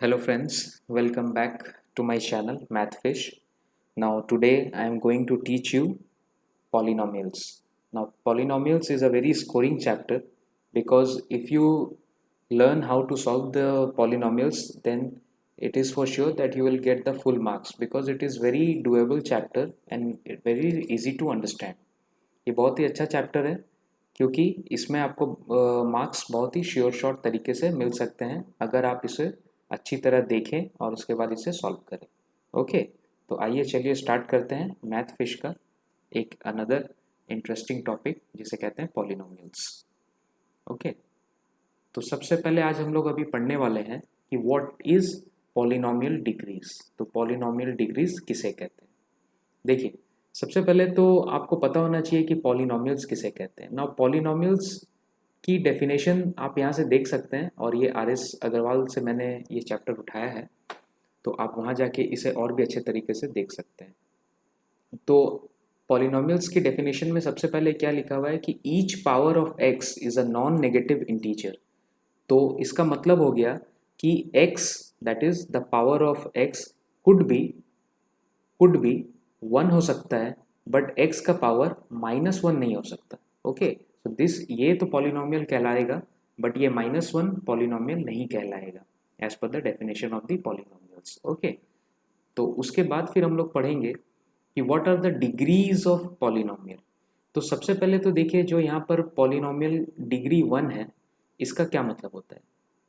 Hello friends, welcome back to my channel Mathfish. Now today I am going to teach you polynomials. Now polynomials is a very scoring chapter because if you learn how to solve the polynomials, then it is for sure that you will get the full marks because it is very doable chapter and very easy to understand. ये बहुत ही अच्छा chapter है क्योंकि इसमें आपको marks बहुत ही sure short तरीके से मिल सकते हैं अगर आप इसे अच्छी तरह देखें और उसके बाद इसे सॉल्व करें। ओके, तो आइए चलिए स्टार्ट करते हैं मैथ फिश का एक अनदर इंटरेस्टिंग टॉपिक जिसे कहते हैं पॉलिनोमियल्स। ओके, तो सबसे पहले आज हम लोग अभी पढ़ने वाले हैं कि व्हाट इज पॉलिनोमियल डिग्रीज। तो पॉलिनोमियल डिग्रीज किसे कहते हैं? देखिए, सबसे पहले तो आपको पता होना चाहिए कि पॉलिनोमियल्स किसे कहते हैं। नाउ पॉलिनोमियल्स की डेफिनेशन आप यहाँ से देख सकते हैं और ये आर.एस. अग्रवाल से मैंने ये चैप्टर उठाया है, तो आप वहाँ जाके इसे और भी अच्छे तरीके से देख सकते हैं। तो पॉलिनोमियल्स की डेफिनेशन में सबसे पहले क्या लिखा हुआ है कि each power of x is a non negative integer. तो इसका मतलब हो गया कि x that is the power of x could be 1 हो सकता है, बट x का पावर -1 नहीं हो सकता। ओके, सो दिस ये तो पॉलिनोमियल कहलाएगा, बट ये -1 पॉलिनोमियल नहीं कहलाएगा as per the definition of the polynomials. Okay, तो उसके बाद फिर हम लोग पढ़ेंगे कि what are the degrees of polynomial. तो सबसे पहले तो देखिए, जो यहाँ पर पॉलिनोमियल डिग्री 1 है, इसका क्या मतलब होता है?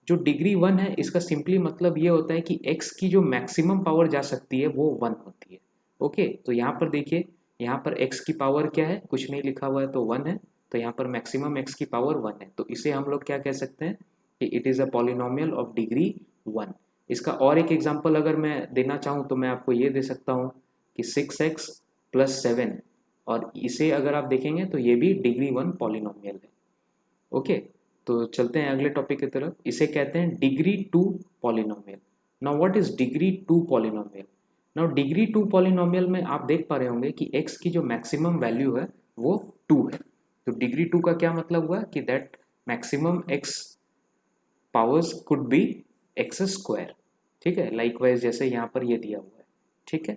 जो डिग्री 1 है इसका सिंपली मतलब ये होता है कि x की जो मैक्सिमम पावर जा सकती है वो 1 होती है। ओके, तो यहाँ पर देखिए, यहाँ पर x की पावर क्या है, कुछ नहीं लिखा हुआ है तो 1 है, तो यहाँ पर मैक्सिमम x की पावर 1 है, तो इसे हम लोग क्या कह सकते हैं कि it is a polynomial of degree 1। इसका और एक एग्जांपल अगर मैं देना चाहूँ तो मैं आपको ये दे सकता हूँ कि 6x + 7, और इसे अगर आप देखेंगे तो ये भी डिग्री 1 पॉलिनोमियल है। ओके, तो चलते हैं अगले टॉपिक की तरफ। इसे कहते हैं degree 2 polynomial. Now what is degree 2 polynomial? Now degree 2 polynomial में आप देख पा रहे होंगे कि x की जो मैक्सिमम वैल्यू है वो 2 है। तो डिग्री 2 का क्या मतलब हुआ कि that maximum x powers could be x square. ठीक है, लाइकवाइज जैसे यहाँ पर ये दिया हुआ है। ठीक है,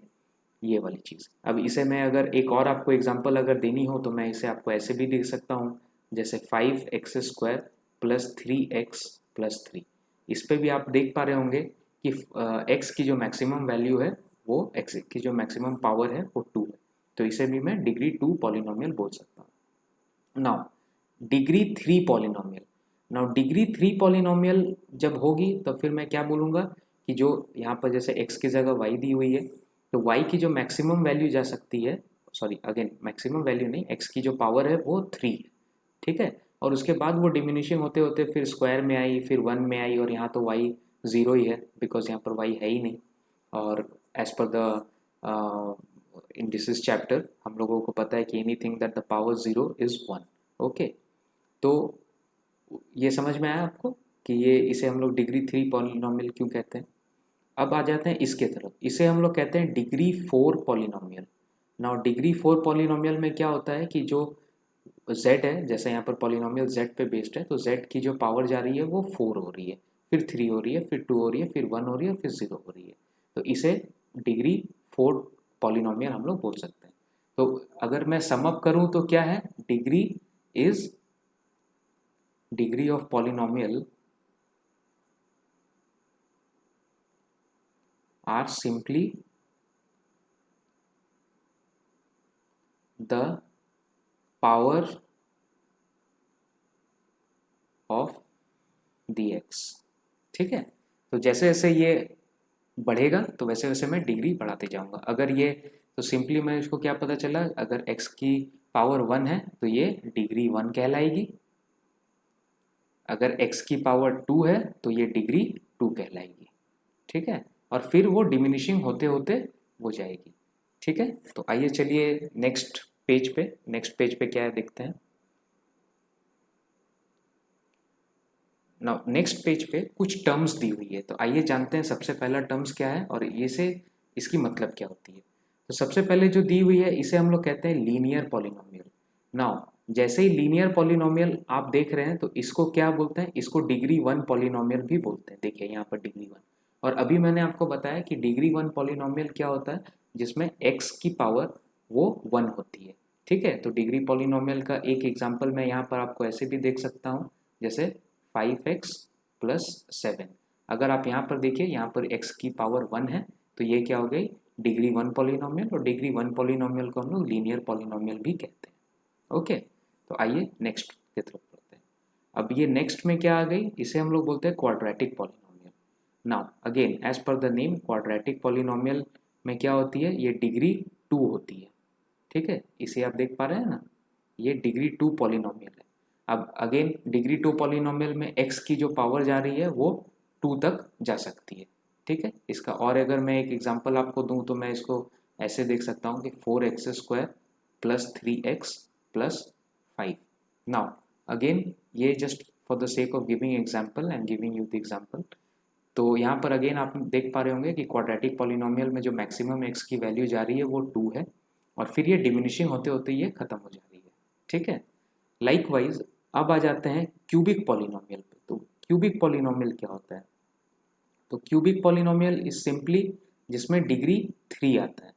ये वाली चीज़। अब इसे मैं अगर एक और आपको एग्जांपल अगर देनी हो तो मैं इसे आपको ऐसे भी लिख सकता हूँ, जैसे 5x² + 3x + 3। इस पे भी आप देख पा रहे होंगे कि x की जो मैक्सिमम वैल्यू है वो x की जो मैक्सिमम पावर है वो 2 है, तो इसे भी मैं डिग्री 2 पॉलिनोमियल बोल सकता हूँ। Now degree 3 polynomial. Now degree 3 polynomial जब होगी तो फिर मैं क्या बोलूँगा कि जो यहाँ पर जैसे x की जगह y दी हुई है, तो y की जो मैक्सिमम वैल्यू जा सकती है, सॉरी अगेन मैक्सिमम वैल्यू नहीं, x की जो पावर है वो 3 है। ठीक है, और उसके बाद वो डिमिनिशिंग होते होते फिर स्क्वायर में आई, फिर 1 में आई, और यहाँ तो y 0 ही है बिकॉज यहाँ पर y है ही नहीं। और as per the in this chapter हम लोगों को पता है कि anything that the power 0 is 1। Okay, तो ये समझ में आया आपको कि ये इसे हम लोग डिग्री 3 पॉलिनोमियल क्यों कहते हैं। अब आ जाते हैं इसके तरफ, इसे हम लोग कहते हैं degree 4 polynomial. Now degree 4 polynomial में क्या होता है कि जो z है, जैसे यहाँ पर पॉलिनोमियल z पे बेस्ड है, तो z की जो पावर जा रही है वो 4 हो रही है, फिर 3 हो रही है, फिर 2 हो रही है, फिर 1 हो रही है, फिर 0 हो रही है, तो इसे डिग्री 4 पॉलिनोमियल हम लोग बोल सकते हैं। तो अगर मैं सम अप करूँ तो क्या है, degree of polynomial are simply the power of the x। ठीक है, तो जैसे जैसे ये बढ़ेगा तो वैसे वैसे मैं डिग्री बढ़ाते जाऊंगा। अगर ये, तो सिंपली मैं इसको क्या पता चला, अगर x की पावर 1 है तो ये डिग्री 1 कहलाएगी, अगर x की पावर 2 है तो ये डिग्री 2 कहलाएगी। ठीक है, और फिर वो डिमिनिशिंग होते होते हो जाएगी। ठीक है, तो आइए चलिए नेक्स्ट पेज पे क्या है देखते हैं। ना नेक्स्ट पेज पे कुछ टर्म्स दी हुई है, तो आइए जानते हैं सबसे पहला टर्म्स क्या है और ये से इसकी मतलब क्या होती है। तो सबसे पहले जो दी हुई है इसे हम लोग कहते हैं लीनियर पॉलिनोमियल। नाउ जैसे ही लीनियर पॉलिनोमियल आप देख रहे हैं तो इसको क्या बोलते हैं, इसको डिग्री 1 पॉलिनोमियल भी बोलते हैं। देखिए यहाँ पर डिग्री 1, और अभी मैंने आपको बताया कि डिग्री 1 पॉलिनोमियल क्या होता है, जिसमें x की पावर वो 1 होती है। ठीक है, तो डिग्री पॉलिनोमियल का एक एग्जांपल मैं यहाँ पर आपको ऐसे भी देख सकता हूँ, जैसे 5x प्लस 7। अगर आप यहाँ पर देखिए, यहाँ पर x की पावर 1 है, तो ये क्या हो गई, डिग्री 1 पॉलिनोमियल। और डिग्री 1 पॉलिनोमियल को हम लोग लीनियर पॉलिनोमियल भी कहते हैं। ओके, तो आइए नेक्स्ट की तरफ बढ़ते हैं। अब ये नेक्स्ट में क्या आ गई, इसे हम लोग बोलते हैं quadratic polynomial. Now again as per the name, quadratic polynomial में क्या होती है, ये डिग्री 2 होती है। ठीक है, इसे आप देख पा रहे हैं ना, ये डिग्री 2 पॉलिनोमियल है। अब अगेन डिग्री 2 पॉलिनोमियल में x की जो पावर जा रही है वो 2 तक जा सकती है। ठीक है, इसका और अगर मैं एक एग्जांपल आपको दूं तो मैं इसको ऐसे देख सकता हूँ कि 4x² plus 3x plus 5। Now again ये just for the sake of giving example I am giving you the example. तो यहाँ पर अगेन आप देख पा रहे होंगे कि क्वाड्रेटिक पॉलिनोमियल में जो मैक्सिमम x की वैल्यू जा रही है वो 2 है, और फिर ये डिमिनिशिंग होते होते ये खत्म हो जा रही है। ठीक है, लाइकवाइज अब आ जाते हैं क्यूबिक पॉलिनोमियल पे। तो क्यूबिक पॉलिनोमियल क्या होता है, तो क्यूबिक पॉलिनोमियल इज सिंपली जिसमें डिग्री 3 आता है।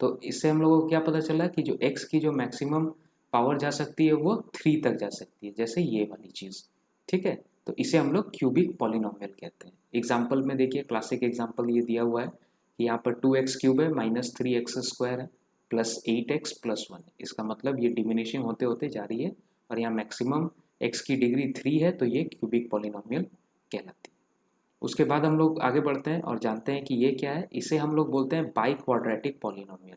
तो इससे हम लोगों को क्या पता चला कि जो x की जो मैक्सिमम पावर जा सकती है वो 3 तक जा सकती है, जैसे ये वाली चीज़। ठीक है, तो इसे हम लोग क्यूबिक पॉलिनोमियल कहते हैं। एग्जाम्पल में देखिए, क्लासिक एग्जाम्पल ये दिया हुआ है कि यहाँ पर 2x³ है, -3x² है, प्लस 8x प्लस 1। इसका मतलब ये डिमिनिशिंग होते होते जा रही है, और यहाँ मैक्सिमम x की डिग्री 3 है, तो ये क्यूबिक पॉलिनोमियल कहलाती है। उसके बाद हम लोग आगे बढ़ते हैं और जानते हैं कि ये क्या है। इसे हम लोग बोलते हैं बाई क्वाड्रेटिक पॉलिनोमियल।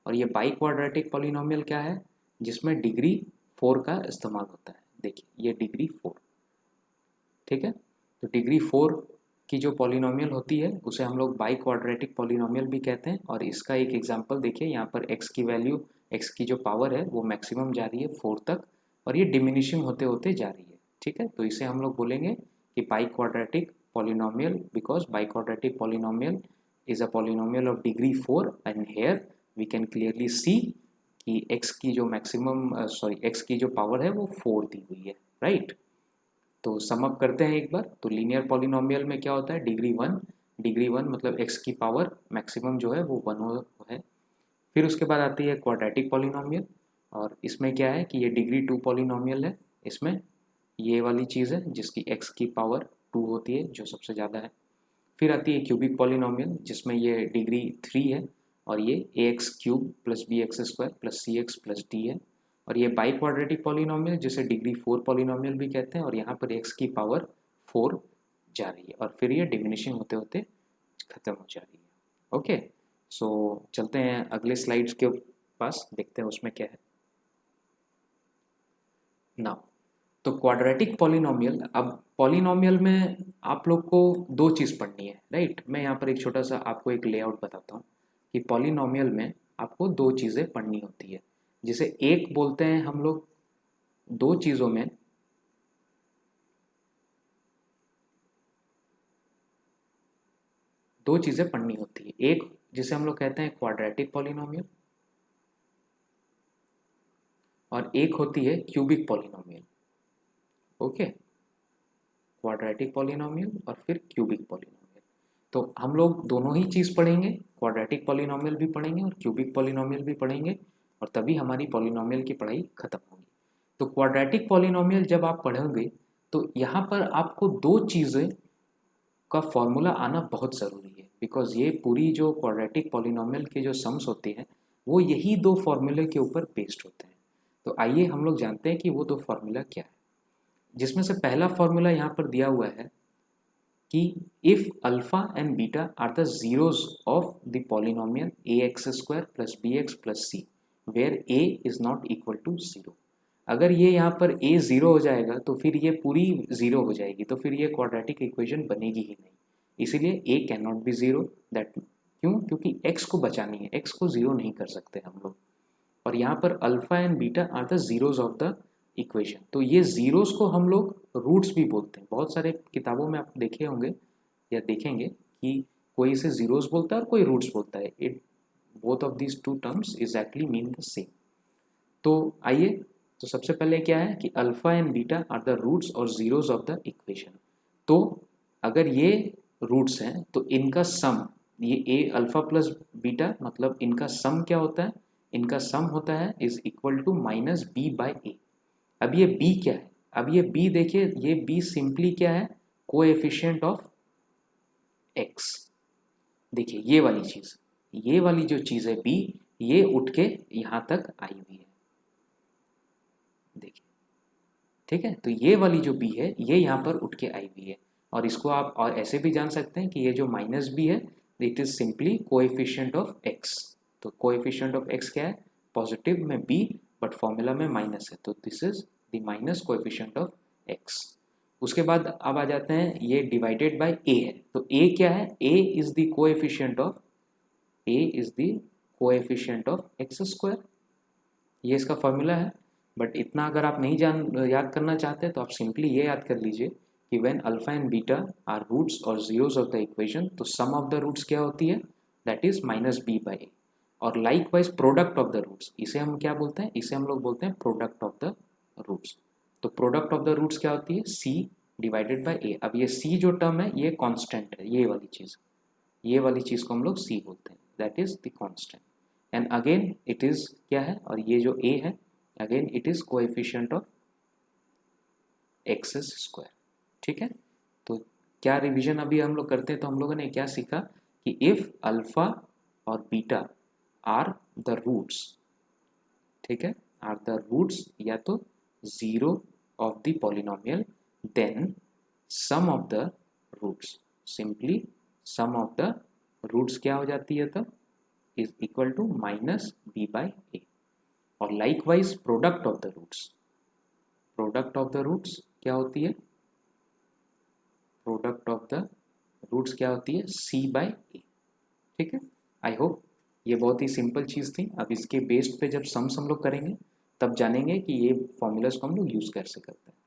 और ये बाई क्वाड्रेटिक पॉलिनोमियल क्या है, जिसमें डिग्री 4 का इस्तेमाल होता है। देखिए ये डिग्री 4। ठीक है, तो डिग्री 4 की जो पॉलिनोमियल होती है उसे हम लोग बाई क्वाड्रेटिक पॉलिनोमियल भी कहते हैं। और इसका एक एग्जांपल देखिए, यहाँ पर x की वैल्यू, x की जो पावर है वो मैक्सिमम जा रही है 4 तक, और ये डिमिनिशिंग होते होते जा रही है। ठीक है, तो इसे हम लोग बोलेंगे कि by quadratic polynomial, because biquadratic polynomial is a polynomial of degree 4, and here we can clearly see कि x की जो मैक्सिमम x की जो पावर है वो 4 दी हुई है। राइट, तो सम अप करते हैं एक बार। तो लीनियर पॉलिनोमियल में क्या होता है, डिग्री 1 मतलब x की पावर मैक्सिमम जो है वो 1 है। फिर उसके बाद आती है क्वाड्रेटिक पॉलिनोमियल, और इसमें क्या है कि ये डिग्री 2 पॉलिनोमियल है। इसमें ये वाली चीज़ है जिसकी x की पावर 2 होती है, जो सबसे ज़्यादा है। फिर आती है क्यूबिक पॉलिनोमियल, जिसमें ये डिग्री 3 है, और ये ax³ plus bx² plus cx plus d है। और ये बाई क्वाड्रेटिक पॉलिनोमियल जिसे डिग्री 4 पॉलिनोमियल भी कहते हैं, और यहाँ पर x की पावर 4 जा रही है, और फिर ये डिमिनिशिंग होते होते खत्म हो जा रही है। ओके, सो चलते हैं अगले स्लाइड्स के पास, देखते हैं उसमें क्या है। नाउ तो क्वाड्रेटिक पॉलिनोमियल, अब पॉलिनोमियल में आप लोग को दो चीज़ पढ़नी है। राइट, मैं यहाँ पर एक छोटा सा आपको एक लेआउट बताता हूँ कि पॉलिनोमियल में आपको दो चीज़ें पढ़नी होती है, जिसे एक बोलते हैं हम लोग, दो चीज़ों में दो चीज़ें पढ़नी होती है। एक जिसे हम लोग कहते हैं क्वाड्रेटिक पॉलिनोमियल, और एक होती है cubic polynomial. Okay, quadratic polynomial और फिर क्यूबिक पॉलिनोमियल। तो हम लोग दोनों ही चीज़ पढ़ेंगे, क्वाड्रेटिक पॉलिनोमियल भी पढ़ेंगे और क्यूबिक पॉलिनोमियल भी पढ़ेंगे, और तभी हमारी पॉलिनोमियल की पढ़ाई खत्म होगी। तो क्वाड्रेटिक पॉलिनोमियल जब आप पढ़ोगे तो यहाँ पर आपको दो चीज़ें का फॉर्मूला आना बहुत ज़रूरी है, बिकॉज ये पूरी जो क्वाड्रेटिक पॉलिनोमियल के जो सम्स होते हैं वो यही दो फॉर्मूले के ऊपर बेस्ड होते हैं। तो आइए हम लोग जानते हैं कि वो दो फार्मूला क्या है, जिसमें से पहला फॉर्मूला यहाँ पर दिया हुआ है कि if alpha and beta are the zeros of the polynomial ax² plus bx plus c where a is not equal to 0। अगर ये यहाँ पर a 0 हो जाएगा तो फिर ये पूरी 0 हो जाएगी, तो फिर ये क्वाड्रेटिक इक्वेशन बनेगी ही नहीं। इसीलिए a can not be 0। That क्यों, क्योंकि x को बचानी है, x को 0 नहीं कर सकते हम लोग। और यहाँ पर alpha and beta are the zeros of the equation. तो ये जीरोस को हम लोग रूट्स भी बोलते हैं। बहुत सारे किताबों में आप देखे होंगे या देखेंगे कि कोई इसे जीरोस बोलता है और कोई रूट्स बोलता है। It both of these two terms exactly mean the same. तो आइए, तो सबसे पहले क्या है कि alpha and beta are the roots और जीरोस ऑफ द इक्वेशन। तो अगर ये रूट्स हैं तो इनका सम, ये ए अल्फा प्लस बीटा मतलब इनका सम क्या होता है, इनका सम होता है is equal to minus B by A. अब ये बी क्या है, अब ये बी देखिए, ये बी सिंपली क्या है, कोएफिशिएंट ऑफ एक्स। देखिए ये वाली चीज़, ये वाली जो चीज़ है बी, ये उठ के यहाँ तक आई हुई है, देखिए ठीक है। तो ये वाली जो बी है ये यहाँ पर उठ के आई हुई है, और इसको आप और ऐसे भी जान सकते हैं कि ये जो माइनस बी है it is simply coefficient of x. तो कोएफिशिएंट ऑफ एक्स क्या है, पॉजिटिव में बी बट फॉर्मूला में माइनस है, तो this is the minus coefficient of x. उसके बाद अब आ जाते हैं, ये डिवाइडेड बाय ए है, तो ए क्या है, A is the coefficient of, A is the coefficient of x square, ये इसका फॉर्मूला है। बट इतना अगर आप नहीं याद करना चाहते तो आप सिंपली ये याद कर लीजिए कि when alpha and beta are roots और जीरोस ऑफ द इक्वेशन, तो सम ऑफ द रूट्स क्या होती है, that is minus B by A. और likewise product of the roots, इसे हम क्या बोलते हैं, इसे हम लोग बोलते हैं प्रोडक्ट ऑफ द रूट्स। तो प्रोडक्ट ऑफ द रूट्स क्या होती है, सी डिवाइडेड बाई ए। अब ये सी जो टर्म है ये कॉन्स्टेंट है, ये वाली चीज़, ये वाली चीज़ को हम लोग सी बोलते हैं, that is the constant. And again it is क्या है, और ये जो ए है again it is coefficient of x square, ठीक है। तो क्या रिवीजन अभी हम लोग करते हैं, तो हम लोगों ने क्या सीखा कि इफ अल्फा और बीटा आर द रूट्स, ठीक है, आर द रूट्स या तो zero of the polynomial, then sum of the roots, simply sum of the roots क्या हो जाती है तब, is equal to minus B by A. और likewise product of the roots, product of the roots क्या होती है, प्रोडक्ट ऑफ द रूट्स क्या होती है, सी बाई ए, ठीक है। आई होप ये बहुत ही सिंपल चीज़ थी। अब इसके बेस्ड पे जब सम्स हम लोग करेंगे तब जानेंगे कि ये फॉर्मूलाज को हम लोग यूज़ कैसे करते हैं।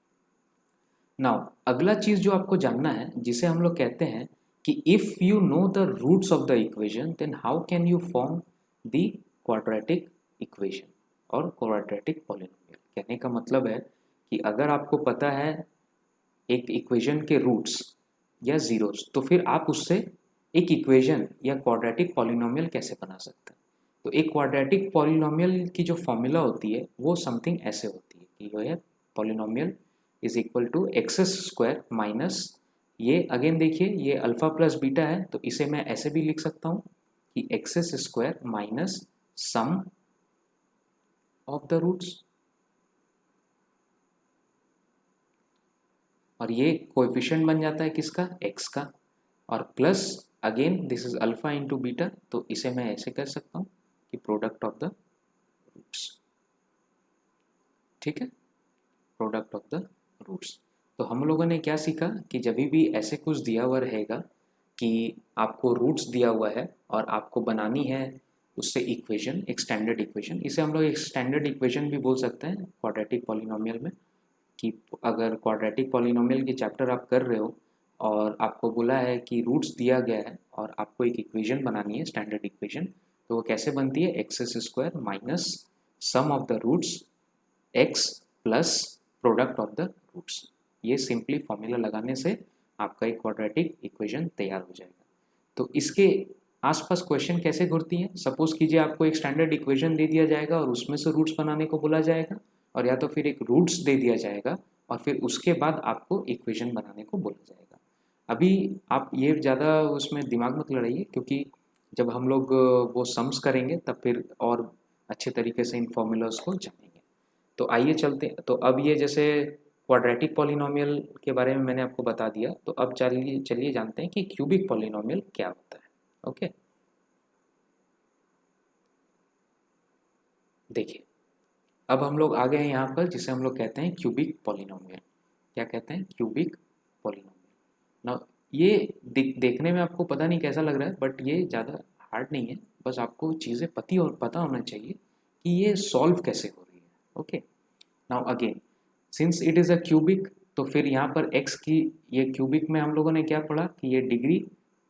नाउ अगला चीज़ जो आपको जानना है, जिसे हम लोग कहते हैं कि if you know the roots of the equation then how can you form the quadratic equation और क्वाड्रेटिक पॉलिनोमियल। कहने का मतलब है कि अगर आपको पता है एक इक्वेशन के रूट्स या जीरोस, तो फिर आप उससे एक इक्वेशन या क्वाड्रेटिक पॉलिनोमियल कैसे बना सकते हैं। तो एक क्वाड्रेटिक पॉलिनोमियल की जो फॉर्मूला होती है वो समथिंग ऐसे होती है कि वो है polynomial is equal to x square minus, ये अगेन देखिए ये अल्फा प्लस बीटा है, तो इसे मैं ऐसे भी लिख सकता हूँ कि x square minus sum of the roots, और ये कोएफिशिएंट बन जाता है किसका, एक्स का, और plus again this is alpha into beta, तो इसे मैं ऐसे कर सकता हूँ कि प्रोडक्ट ऑफ द रूट्स, ठीक है, प्रोडक्ट ऑफ द रूट्स। तो हम लोगों ने क्या सीखा कि जब भी ऐसे कुछ दिया हुआ रहेगा कि आपको रूट्स दिया हुआ है और आपको बनानी है उससे इक्वेशन, एक स्टैंडर्ड इक्वेशन, इसे हम लोग एक स्टैंडर्ड इक्वेशन भी बोल सकते हैं क्वाड्रेटिक पॉलिनोमियल में, कि अगर क्वाड्रेटिक पॉलिनोमियल की चैप्टर आप कर रहे हो और आपको बोला है कि रूट्स दिया गया है और आपको एक इक्वेशन बनानी है स्टैंडर्ड इक्वेशन, तो वो कैसे बनती है, x square minus sum of the roots x plus product of the roots. ये सिंपली फॉर्मूला लगाने से आपका एक क्वाड्रेटिक इक्वेशन तैयार हो जाएगा। तो इसके आसपास क्वेश्चन कैसे घूरती हैं, सपोज कीजिए आपको एक स्टैंडर्ड इक्वेशन दे दिया जाएगा और उसमें से रूट्स बनाने को बोला जाएगा, और या तो फिर एक रूट्स दे दिया जाएगा और फिर उसके बाद आपको इक्वेशन बनाने को बोला जाएगा। अभी आप ये ज़्यादा उसमें दिमाग मत लड़ाइए, क्योंकि जब हम लोग वो सम्स करेंगे तब फिर और अच्छे तरीके से इन फॉर्मूलाज को जानेंगे। तो आइए चलते, तो अब ये जैसे क्वाड्रेटिक पॉलिनोमियल के बारे में मैंने आपको बता दिया, तो अब चलिए चलिए जानते हैं कि क्यूबिक पॉलिनोमियल क्या होता है। ओके, देखिए अब हम लोग आ गए हैं यहाँ पर जिसे हम लोग कहते हैं क्यूबिक पॉलिनोमियल। क्या कहते हैं, क्यूबिक पॉलिनोमियल। ना ये देखने में आपको पता नहीं कैसा लग रहा है, बट ये ज़्यादा हार्ड नहीं है, बस आपको चीज़ें पता होना चाहिए कि ये सॉल्व कैसे हो रही है। Okay, now again since it is a cubic, तो फिर यहाँ पर x की, ये क्यूबिक में हम लोगों ने क्या पढ़ा कि ये डिग्री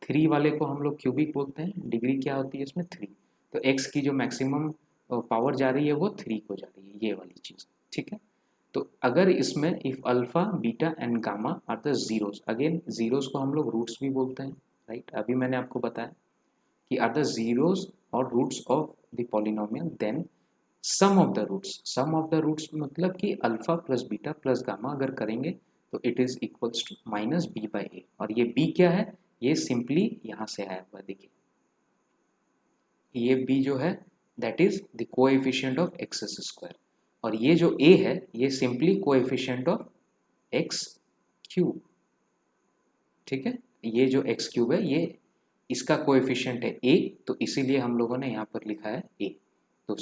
3 वाले को हम लोग क्यूबिक बोलते हैं, डिग्री क्या होती है इसमें 3, तो x की जो मैक्सिमम पावर जा रही है वो 3 को जा रही है, ये वाली चीज़, ठीक है। तो अगर इसमें if alpha beta and gamma are the zeros, again zeros को हम लोग रूट्स भी बोलते हैं, राइट। अभी मैंने आपको बताया कि आर द ज़ीरोज़ और roots of the polynomial, then sum of the roots, sum of the roots मतलब कि alpha plus beta plus gamma अगर करेंगे तो it is equals to minus B by A. और ये बी क्या है, ये सिंपली यहाँ से आया हुआ, देखिए ये b जो है that is the coefficient of x square, और ये जो a है ये simply coefficient of x cube, ठीक है। ये जो एक्स क्यूब है ये इसका कोएफिशिएंट है a, तो इसीलिए हम लोगों ने यहाँ पर लिखा है a। तो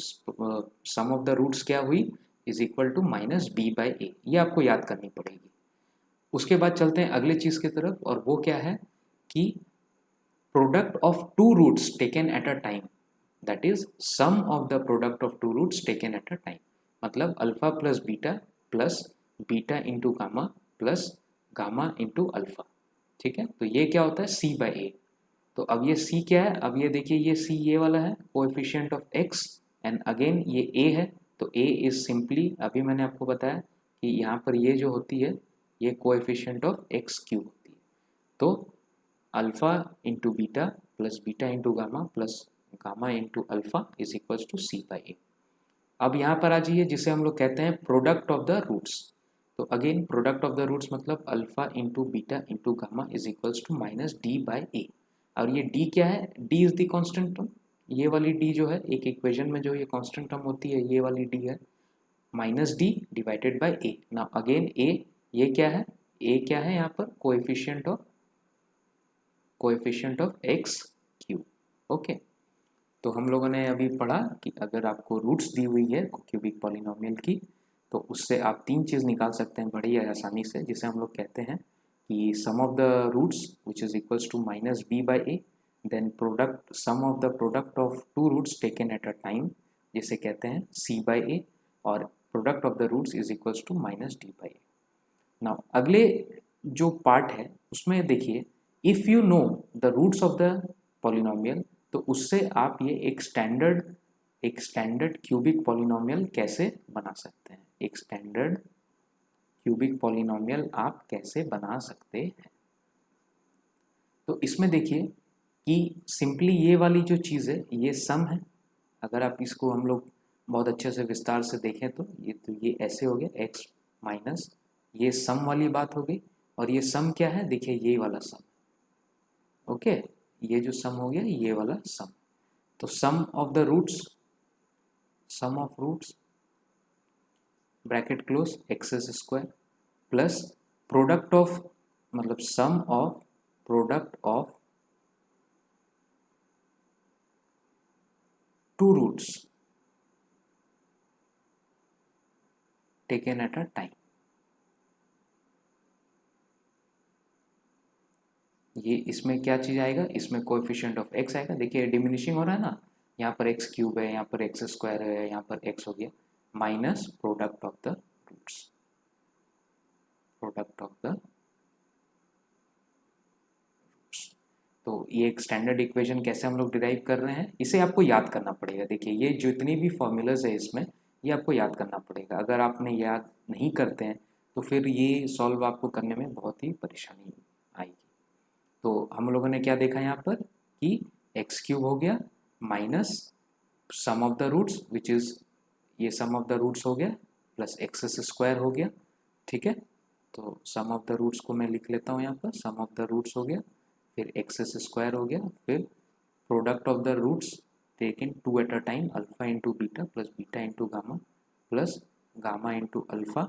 सम ऑफ द रूट्स क्या हुई, is equal to minus B by A, ये आपको याद करनी पड़ेगी। उसके बाद चलते हैं अगले चीज़ की तरफ, और वो क्या है कि product of two roots taken at a time, that is sum of the product of two roots taken at a time, मतलब alpha plus beta into gamma plus gamma into alpha, ठीक है। तो ये क्या होता है c बाई ए। तो अब ये c क्या है, अब ये देखिए ये c ये वाला है coefficient of x, and again ये a है, तो a इज सिंपली, अभी मैंने आपको बताया कि यहाँ पर ये जो होती है ये कोएफिशिएंट ऑफ x क्यूब होती है। तो alpha into beta plus beta into gamma plus gamma into alpha is equals to c by A. अब यहाँ पर आ जाइए जिसे हम लोग कहते हैं प्रोडक्ट ऑफ द रूट्स। तो again product of the roots मतलब alpha into beta into gamma is equals to minus D by A. और ये डी क्या है, D is the constant term, ये वाली डी जो है एक इक्वेशन में जो ये कांस्टेंट टर्म होती है ये वाली डी है, minus D divided by A. Now again A, ये क्या है, ए क्या है यहाँ पर coefficient of x cube, okay. तो हम लोगों ने अभी पढ़ा कि अगर आपको रूट्स दी हुई है क्यूबिक पॉलिनोमियल की, तो उससे आप तीन चीज़ निकाल सकते हैं बड़ी आसानी से, जिसे हम लोग कहते हैं कि sum of the roots which is equals to minus B by A, then product sum of the product of two roots taken at a time जिसे कहते हैं सी बाई ए, और product of the roots is equals to minus D by A. Now अगले जो part है उसमें देखिए, if you know the roots of the polynomial, तो उससे आप ये एक स्टैंडर्ड क्यूबिक पॉलिनोमियल कैसे बना सकते हैं, एक स्टैंडर्ड क्यूबिक पॉलिनोमियल आप कैसे बना सकते हैं। तो इसमें देखिए कि सिंपली ये वाली जो चीज़ है ये सम है, अगर आप इसको हम लोग बहुत अच्छे से विस्तार से देखें तो ये ऐसे हो गया x माइनस, ये सम वाली बात हो गई, और ये सम क्या है देखिए ये वाला सम, ओके। ये जो सम हो गया ये वाला सम, तो sum of roots bracket close x square plus product of, मतलब sum of product of two roots taken at a time. ये इसमें क्या चीज़ आएगा, इसमें कोएफिशिएंट ऑफ एक्स आएगा, देखिए डिमिनिशिंग हो रहा है ना, यहाँ पर एक्स क्यूब है, यहाँ पर एक्स स्क्वायर है, यहाँ पर एक्स हो गया, minus product of the roots, product of the roots. तो ये एक स्टैंडर्ड इक्वेशन कैसे हम लोग डिराइव कर रहे हैं, इसे आपको याद करना पड़ेगा। देखिए ये जितनी भी फॉर्मूलाज है इसमें ये आपको याद करना पड़ेगा, अगर आपने याद नहीं करते हैं तो फिर ये सॉल्व आपको करने में बहुत ही परेशानी आएगी। तो हम लोगों ने क्या देखा यहाँ पर कि एक्स क्यूब हो गया minus sum of the roots which is, ये सम ऑफ द रूट्स हो गया प्लस एक्स स्क्वायर हो गया, ठीक है। तो सम ऑफ द रूट्स को मैं लिख लेता हूँ यहाँ पर, सम ऑफ द रूट्स हो गया, फिर एक्स स्क्वायर हो गया, फिर product of the roots taken two at a time alpha into beta plus beta into gamma plus gamma into alpha,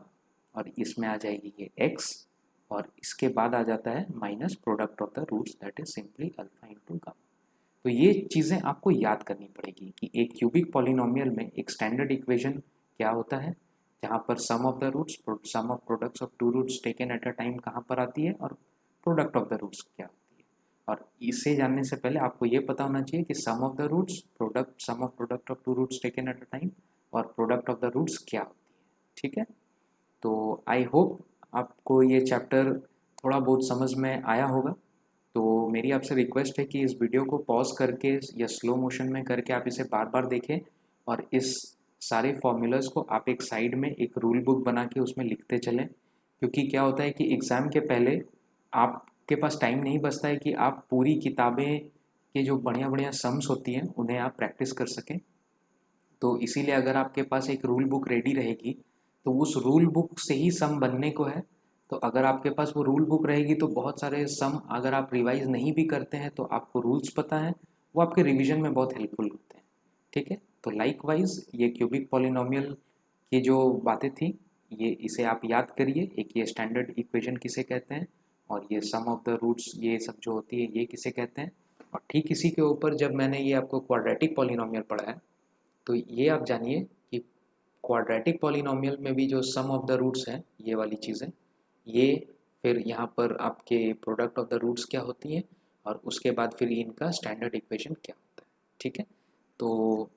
और इसमें आ जाएगी ये एक्स, और इसके बाद आ जाता है minus product of the roots that is simply alpha into gamma. तो ये चीज़ें आपको याद करनी पड़ेगी कि एक क्यूबिक पॉलिनोमियल में एक स्टैंडर्ड इक्वेशन क्या होता है, जहाँ पर sum of the roots, sum of products of two roots taken at a time कहाँ पर आती है, और प्रोडक्ट ऑफ द रूट्स क्या होती है। और इसे जानने से पहले आपको ये पता होना चाहिए कि sum of the roots, sum of product of two roots taken at a time और प्रोडक्ट ऑफ द रूट्स क्या होती है, ठीक है। तो आई होप आपको ये चैप्टर थोड़ा बहुत समझ में आया होगा। तो मेरी आपसे रिक्वेस्ट है कि इस वीडियो को पॉज करके या स्लो मोशन में करके आप इसे बार बार देखें, और इस सारे फॉर्मूलाज को आप एक साइड में एक रूल बुक बना के उसमें लिखते चलें, क्योंकि क्या होता है कि एग्ज़ाम के पहले आपके पास टाइम नहीं बचता है कि आप पूरी किताबें के जो बढ़िया बढ़िया सम्स होती हैं उन्हें आप प्रैक्टिस कर सकें। तो इसीलिए अगर आपके पास एक रूल बुक रेडी रहेगी तो उस रूल बुक से ही सम बनने को है। तो अगर आपके पास वो रूल बुक रहेगी तो बहुत सारे सम अगर आप रिवाइज नहीं भी करते हैं तो आपको रूल्स पता है, वो आपके रिवीजन में बहुत हेल्पफुल होते हैं। ठीक है, तो लाइकवाइज ये क्यूबिक पॉलिनोमियल की जो बातें थी ये इसे आप याद करिए। एक ये स्टैंडर्ड इक्वेशन किसे कहते हैं और ये सम ऑफ द रूट्स ये सब जो होती है ये किसे कहते हैं। और ठीक इसी के ऊपर जब मैंने ये आपको क्वाड्रेटिक पॉलिनोमियल पढ़ा है तो ये आप जानिए कि क्वाड्रेटिक पॉलिनोमियल में भी जो सम ऑफ द रूट्स हैं ये वाली चीज़ें, ये फिर यहाँ पर आपके प्रोडक्ट ऑफ द रूट्स क्या होती हैं और उसके बाद फिर इनका स्टैंडर्ड इक्वेशन क्या होता है। ठीक है, तो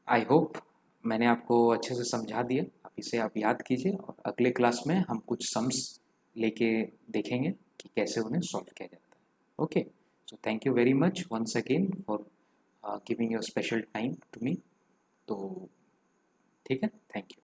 आई होप मैंने आपको अच्छे से समझा दिया। आप इसे आप याद कीजिए और अगले क्लास में हम कुछ सम्स लेके देखेंगे कि कैसे उन्हें सॉल्व किया जाता है। Okay, so thank you very much once again for giving your special time to me. तो ठीक है, थैंक यू।